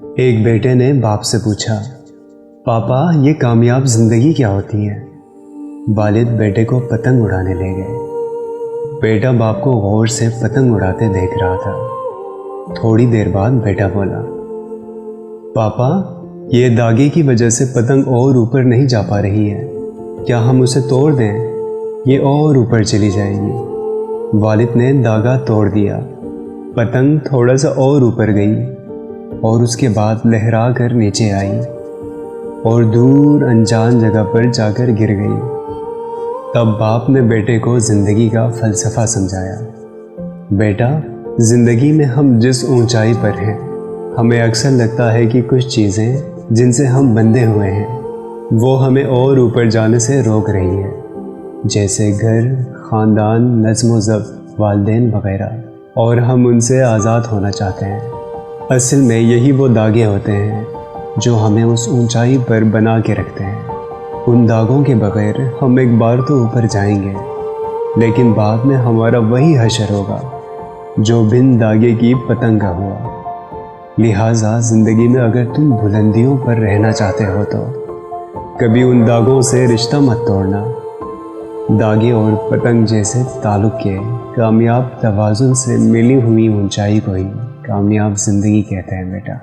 ایک بیٹے نے باپ سے پوچھا، پاپا یہ کامیاب زندگی کیا ہوتی ہے؟ والد بیٹے کو پتنگ اڑانے لے گئے۔ بیٹا باپ کو غور سے پتنگ اڑاتے دیکھ رہا تھا۔ تھوڑی دیر بعد بیٹا بولا، پاپا یہ داغے کی وجہ سے پتنگ اور اوپر نہیں جا پا رہی ہے، کیا ہم اسے توڑ دیں؟ یہ اور اوپر چلی جائے گی۔ والد نے داغا توڑ دیا۔ پتنگ تھوڑا سا اور اوپر گئی اور اس کے بعد لہرا کر نیچے آئی اور دور انجان جگہ پر جا کر گر گئی۔ تب باپ نے بیٹے کو زندگی کا فلسفہ سمجھایا، بیٹا زندگی میں ہم جس اونچائی پر ہیں، ہمیں اکثر لگتا ہے کہ کچھ چیزیں جن سے ہم بندھے ہوئے ہیں وہ ہمیں اور اوپر جانے سے روک رہی ہیں، جیسے گھر، خاندان، نظم و ضبط، والدین وغیرہ، اور ہم ان سے آزاد ہونا چاہتے ہیں۔ اصل میں یہی وہ داغے ہوتے ہیں جو ہمیں اس اونچائی پر بنا کے رکھتے ہیں۔ ان داغوں کے بغیر ہم ایک بار تو اوپر جائیں گے، لیکن بعد میں ہمارا وہی حشر ہوگا جو بن داغے کی پتنگ کا ہوا۔ لہٰذا زندگی میں اگر تم بلندیوں پر رہنا چاہتے ہو تو کبھی ان داغوں سے رشتہ مت توڑنا۔ داغے اور پتنگ جیسے تعلق کے کامیاب توازن سے ملی ہوئی اونچائی کو ہی کامیاب زندگی کہتے ہیں بیٹا۔